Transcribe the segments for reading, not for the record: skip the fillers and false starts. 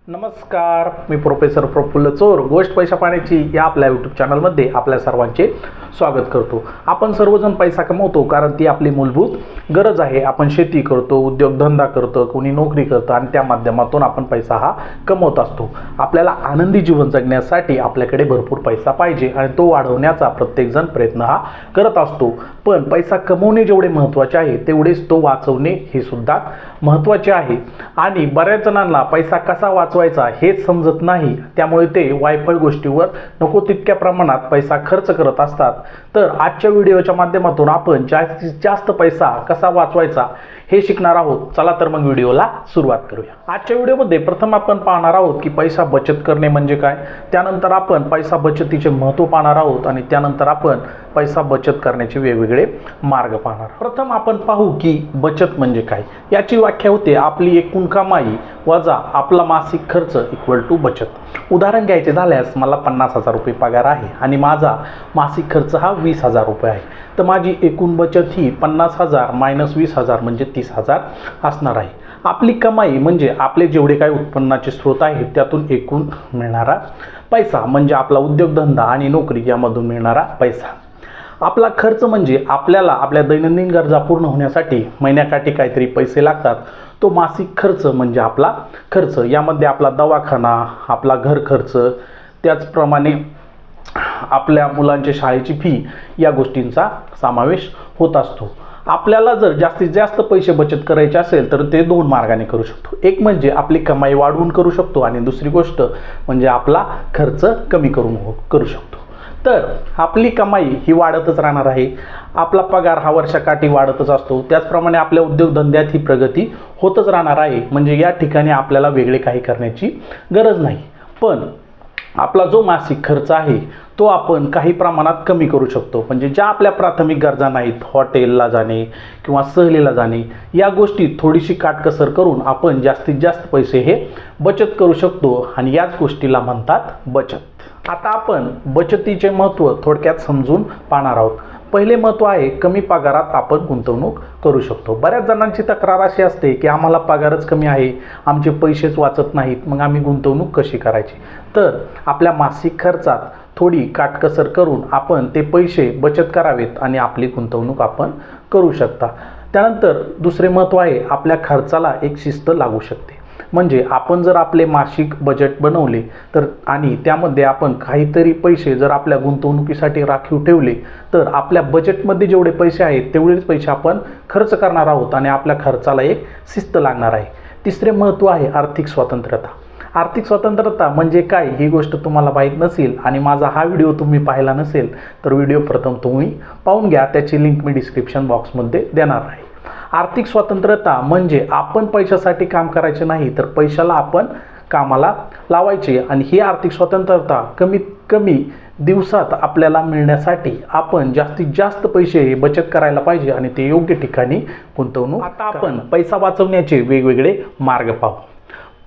नमस्कार, मी प्रोफेसर प्रफुल्ल चोर गोष्ट पैसा पाण्याची या आपल्या यूट्यूब चॅनलमध्ये आपल्या सर्वांचे स्वागत करतो. आपण सर्वजण पैसा कमवतो कारण ती आपली मूलभूत गरज आहे. आपण शेती करतो, उद्योगधंदा करतो, कोणी नोकरी करतं आणि त्या माध्यमातून आपण पैसा हा कमवत असतो. आपल्याला आनंदी जीवन जगण्यासाठी आपल्याकडे भरपूर पैसा पाहिजे आणि तो वाढवण्याचा प्रत्येकजण प्रयत्न हा करत असतो. पण पैसा कमवणे जेवढे महत्त्वाचे आहे तेवढेच तो वाचवणे हे सुद्धा महत्त्वाचे आहे. आणि बऱ्याच जणांना पैसा कसा वाचवायचा हेच समजत नाही, त्यामुळे ते वायफळ गोष्टीवर नको तितक्या प्रमाणात पैसा खर्च करत असतात. तर आजच्या व्हिडिओच्या माध्यमातून आपण जास्तीत जास्त पैसा कसा वाचवायचा हे शिकणार आहोत. चला तर मग व्हिडिओला सुरुवात करूया. आजच्या व्हिडिओमध्ये प्रथम आपण पाहणार आहोत की पैसा बचत करणे म्हणजे काय, त्यानंतर आपण पैसा बचतीचे महत्त्व पाहणार आहोत आणि त्यानंतर आपण पैसा बचत करण्याचे वेगवेगळे मार्ग पाहणार. प्रथम आपण पाहू की बचत म्हणजे काय. याची व्याख्या होते आपली एकूण कमाई वजा आपला मासिक खर्च इक्वल टू बचत. उदाहरण घ्यायचे झाल्यास मला 50,000 रुपये पगार आहे आणि माझा मासिक खर्च हा 20,000 रुपये आहे, तर माझी एकूण बचत ही 50,000 - 20,000 म्हणजे 30,000 असणार आहे. आपली कमाई म्हणजे आपले जेवढे काही उत्पन्नाचे स्रोत आहेत त्यातून एकूण मिळणारा पैसा म्हणजे आपला उद्योगधंदा आणि नोकरी यामधून मिळणारा पैसा. आपला खर्च म्हणजे आपल्याला आपल्या दैनंदिन गरजा पूर्ण होण्यासाठी महिन्याकाठी काहीतरी पैसे लागतात, तो मासिक खर्च म्हणजे आपला खर्च. यामध्ये आपला दवाखाना, आपला घर खर्च, त्याचप्रमाणे आपल्या मुलांच्या शाळेची फी या गोष्टींचा समावेश होत असतो. आपल्याला जर जास्तीत जास्त पैसे बचत करायचे असेल तर ते दोन मार्गाने करू शकतो. एक म्हणजे आपली कमाई वाढवून करू शकतो आणि दुसरी गोष्ट म्हणजे आपला खर्च कमी करू शकतो. तर आपली कमाई ही वाढतच राहणार आहे. आपला पगार हा वर्षाकाठी वाढतच असतो. त्याचप्रमाणे आपल्या उद्योगधंद्यात ही प्रगती होतच राहणार आहे. म्हणजे या ठिकाणी आपल्याला वेगळे काही करण्याची गरज नाही. पण आपला जो मासिक खर्च आहे तो आपण काही प्रमाणात कमी करू शकतो. म्हणजे ज्या आपल्या प्राथमिक गरजा नाहीत, हॉटेलला जाणे किंवा सहलीला जाणे, या गोष्टी थोडीशी काटकसर करून आपण जास्तीत जास्त पैसे हे बचत करू शकतो आणि याच गोष्टीला म्हणतात बचत. आता आपण बचतीचे महत्त्व थोडक्यात समजून पाहणार आहोत. पहिले महत्त्व आहे कमी पगारात आपण गुंतवणूक करू शकतो. बऱ्याच जणांची तक्रार अशी असते की आम्हाला पगारच कमी आहे, आमचे पैसेच वाचत नाहीत, मग आम्ही गुंतवणूक कशी करायची. तर आपल्या मासिक खर्चात थोडी काटकसर करून आपण ते पैसे बचत करावेत आणि आपली गुंतवणूक आपण करू शकता. त्यानंतर दुसरे महत्त्व आहे आपल्या खर्चाला एक शिस्त लागू शकते. म्हणजे आपण जर आपले मासिक बजेट बनवले तर आणि त्यामध्ये आपण काहीतरी पैसे जर आपल्या गुंतवणुकीसाठी राखीव ठेवले तर आपल्या बजेटमध्ये जेवढे पैसे आहेत तेवढेच पैसे आपण खर्च करणार आहोत आणि आपल्या खर्चाला एक शिस्त लागणार आहे. तिसरे महत्त्व आहे आर्थिक स्वातंत्र्यता. आर्थिक स्वतंत्रता म्हणजे काय ही गोष्ट तुम्हाला माहीत नसेल आणि माझा हा व्हिडिओ तुम्ही पाहिला नसेल तर व्हिडिओ प्रथम तुम्ही पाहून घ्या. त्याची लिंक मी डिस्क्रिप्शन बॉक्समध्ये देणार आहे. आर्थिक स्वतंत्रता म्हणजे आपण पैशासाठी काम करायचे नाही तर पैशाला आपण कामाला लावायचे आणि ही आर्थिक स्वतंत्रता कमीत कमी दिवसात आपल्याला मिळण्यासाठी आपण जास्तीत जास्त पैसे बचत करायला पाहिजे आणि ते योग्य ठिकाणी गुंतवणूक. आता आपण पैसा वाचवण्याचे वेगवेगळे मार्ग पाहू.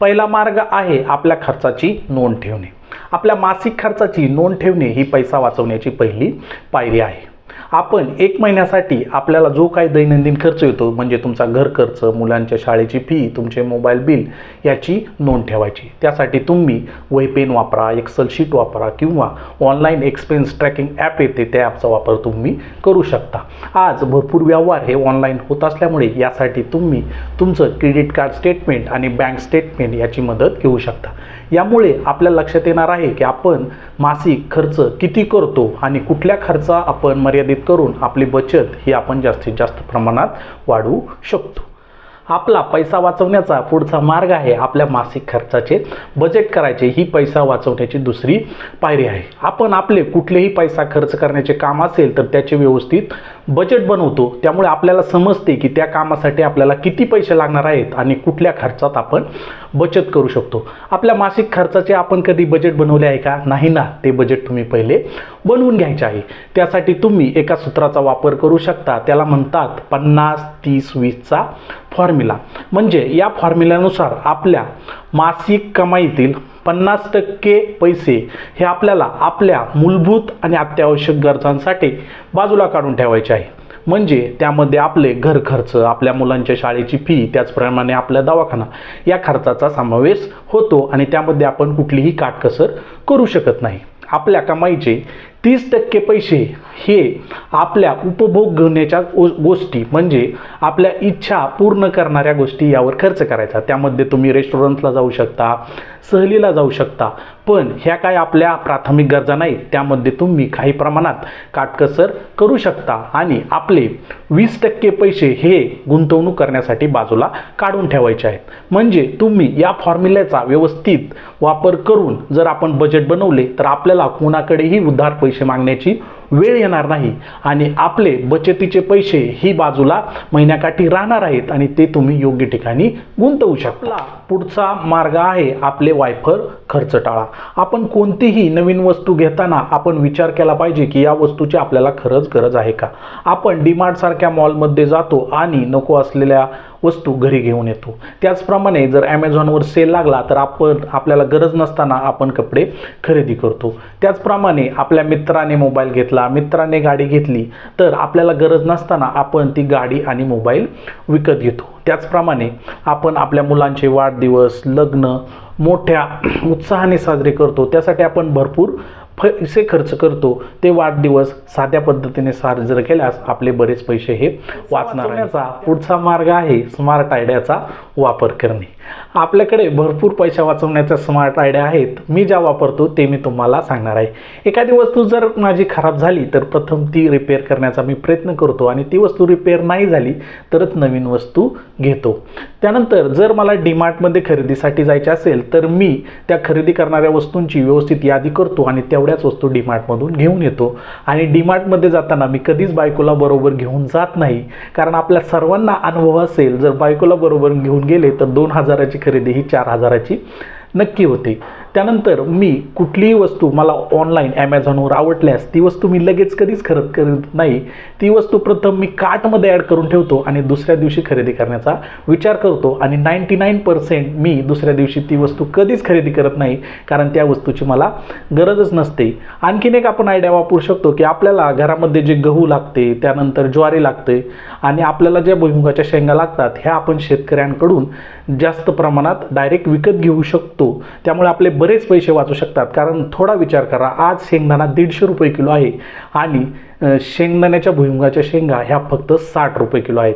पहिला मार्ग आहे आपल्या खर्चाची नोंद ठेवणे. आपल्या मासिक खर्चाची नोंद ठेवणे ही पैसा वाचवण्याची पहिली पायरी आहे. आपण 1 महिन्यासाठी आपल्याला जो काही दैनंदिन खर्च येतो म्हणजे तुमचा घर खर्च, मुलांच्या शाळेची फी, तुमचे मोबाईल बिल याची नोंद ठेवायची. त्यासाठी तुम्ही वही पेन वापरा, एक्सेल शीट वापरा किंवा ऑनलाईन एक्सपेन्स ट्रॅकिंग ॲप येते त्या ॲपचा वापर तुम्ही करू शकता. आज भरपूर व्यवहार हे ऑनलाईन होत असल्यामुळे यासाठी तुम्ही तुमचं क्रेडिट कार्ड स्टेटमेंट आणि बँक स्टेटमेंट याची मदत घेऊ शकता. यामुळे आपल्या लक्षात येणार आहे की आपण मासिक खर्च किती करतो आणि कुठल्या खर्च आपण मर्यादित करून आपली बचत ही आपण जास्तीत जास्त प्रमाणात वाढवू शकतो. आपला पैसा वाचवण्याचा पुढचा मार्ग आहे आपल्या मासिक खर्चाचे बजेट करायचे. ही पैसा वाचवण्याची दुसरी पायरी आहे. आपण आपले कुठलेही पैसा खर्च करण्याचे काम असेल तर त्याचे व्यवस्थित बजेट बनवतो. त्यामुळे आपल्याला समजते की त्या कामासाठी आपल्याला किती पैसे लागणार आहेत आणि कुठल्या खर्चात आपण बचत करू शकतो. आपल्या मासिक खर्चाचे आपण कधी बजेट बनवले आहे का? नाही ना. ते बजेट तुम्ही पहिले बनवून घ्यायचे आहे. त्यासाठी तुम्ही एका सूत्राचा वापर करू शकता. त्याला म्हणतात 50-30-20चा फॉर्म्युला. म्हणजे या फॉर्म्युल्यानुसार आपल्या मासिक कमाईतील 50% पैसे हे आपल्याला आपल्या मूलभूत आणि अत्यावश्यक गरजांसाठी बाजूला काढून ठेवायचे आहे. म्हणजे त्यामध्ये आपले घर खर्च, आपल्या मुलांच्या शाळेची फी, त्याचप्रमाणे आपला दवाखाना या खर्चाचा समावेश होतो आणि त्यामध्ये आपण कुठलीही काटकसर करू शकत नाही. आपल्या कमाईचे 30% पैसे हे आपल्या उपभोग घेण्याच्या गोष्टी म्हणजे आपल्या इच्छा पूर्ण करणाऱ्या गोष्टी यावर खर्च करायचा. त्यामध्ये तुम्ही रेस्टॉरंटला जाऊ शकता, सहलीला जाऊ शकता, पण ह्या काय आपल्या प्राथमिक गरजा नाहीत. त्यामध्ये तुम्ही काही प्रमाणात काटकसर करू शकता आणि आपले 20% पैसे हे गुंतवणूक करण्यासाठी बाजूला काढून ठेवायचे आहेत. म्हणजे तुम्ही या फॉर्म्युल्याचा व्यवस्थित वापर करून जर आपण बजेट बनवले तर आपल्याला कोणाकडेही उधार पैसे मागण्याची वेळ येणार नाही आणि आपले बचतीचे पैसे ही बाजूला महिन्याकाठी राहणार आहेत आणि ते तुम्ही योग्य ठिकाणी गुंतवू शकता. पुढचा मार्ग आहे आपले वायफळ खर्च टाळा. आपण कोणतीही नवीन वस्तू घेताना आपण विचार केला पाहिजे की या वस्तूची आपल्याला खरंच गरज आहे का. आपण डीमार्ट सारख्या मॉलमध्ये जातो आणि नको असलेल्या वस्तू घरी घेऊन येतो. त्याचप्रमाणे जर ॲमेझॉनवर सेल लागला तर आपल्याला गरज नसताना आपण कपडे खरेदी करतो. त्याचप्रमाणे आपल्या मित्राने मोबाईल घेतला, मित्राने गाडी घेतली तर आपल्याला गरज नसताना आपण ती गाडी आणि मोबाईल विकत घेतो. त्याचप्रमाणे आपण आपल्या मुलांचे वाढदिवस, लग्न मोठ्या उत्साहाने साजरे करतो. त्यासाठी आपण भरपूर पैसे खर्च करतो. ते वाढदिवस साध्या पद्धतीने साजरे केल्यास आपले बरेच पैसे हे वाचणार आहेत. पुढचा मार्ग आहे स्मार्ट आयडियाचा वापर करणे. आपल्याकडे भरपूर पैसा वाचवण्याच्या स्मार्ट आयडिया आहेत. मी ज्या वापरतो ते मी तुम्हाला सांगणार आहे. एखादी वस्तू जर माझी खराब झाली तर प्रथम ती रिपेअर करण्याचा मी प्रयत्न करतो आणि ती वस्तू रिपेअर नाही झाली तरच नवीन वस्तू घेतो. त्यानंतर जर मला डीमार्टमध्ये खरेदीसाठी जायचे असेल तर मी त्या खरेदी करणाऱ्या वस्तूंची व्यवस्थित यादी करतो आणि तेवढ्याच वस्तू डीमार्टमधून घेऊन येतो. आणि डीमार्टमध्ये जाताना मी कधीच बायकोला बरोबर घेऊन जात नाही, कारण आपल्या सर्वांना अनुभव असेल जर बायकोला बरोबर घेऊन गेले तर 2000ची खरेदी ही 4000ची नक्की होते. त्यानंतर मी कुठलीही वस्तू मला ऑनलाईन ॲमेझॉनवर आवडल्यास ती वस्तू मी लगेच कधीच खरेदी करत नाही. ती वस्तू प्रथम मी कार्टमध्ये ॲड करून ठेवतो आणि दुसऱ्या दिवशी खरेदी करण्याचा विचार करतो आणि 99% मी दुसऱ्या दिवशी ती वस्तू कधीच खरेदी करत नाही, कारण त्या वस्तूची मला गरजच नसते. आणखीन एक आपण आयडिया वापरू शकतो की आपल्याला घरामध्ये जे गहू लागते, त्यानंतर ज्वारी लागते आणि आपल्याला ज्या भुईमुगाच्या शेंगा लागतात ह्या आपण शेतकऱ्यांकडून जास्त प्रमाणात डायरेक्ट विकत घेऊ शकतो. त्यामुळे आपले बरेच पैसे वाचू शकतात. कारण थोडा विचार करा, आज शेंगदाणा 150 रुपये किलो आहे आणि शेंगदाण्याच्या भुईमुगाच्या शेंगा ह्या फक्त 60 रुपये किलो आहेत.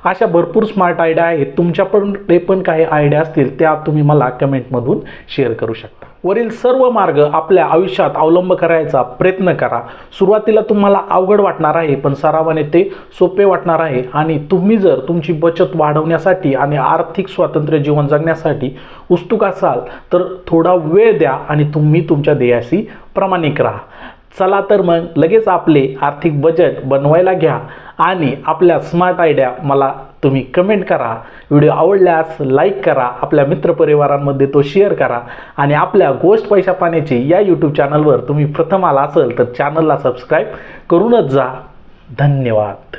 अशा भरपूर स्मार्ट आयडिया आहेत. तुमच्याकडे पण काही आयडिया असतील त्या तुम्ही मला कमेंटमधून शेअर करू शकता. वरील सर्व मार्ग आपल्या आयुष्यात अवलंब करायचा प्रयत्न करा. सुरुवातीला तुम्हाला अवघड वाटणार आहे, पण सरावाने ते सोपे वाटणार आहे. आणि तुम्ही जर तुमची बचत वाढवण्यासाठी आणि आर्थिक स्वातंत्र्य जीवन जगण्यासाठी उत्सुक असाल तर थोडा वेळ द्या आणि तुम्ही तुमच्या ध्येयाशी प्रामाणिक राहा. चला तर मग लगेच आपले आर्थिक बजेट बनवायला घ्या आणि आपल्या स्मार्ट आयडिया मला तुम्ही कमेंट करा. व्हिडिओ आवडल्यास लाईक करा, आपल्या मित्रपरिवारांमध्ये तो शेअर करा आणि आपल्या गोष्ट पैसा पाण्याची या यूट्यूब चॅनलवर तुम्ही प्रथम आला असेल तर चॅनलला सबस्क्राईब करूनच जा. धन्यवाद.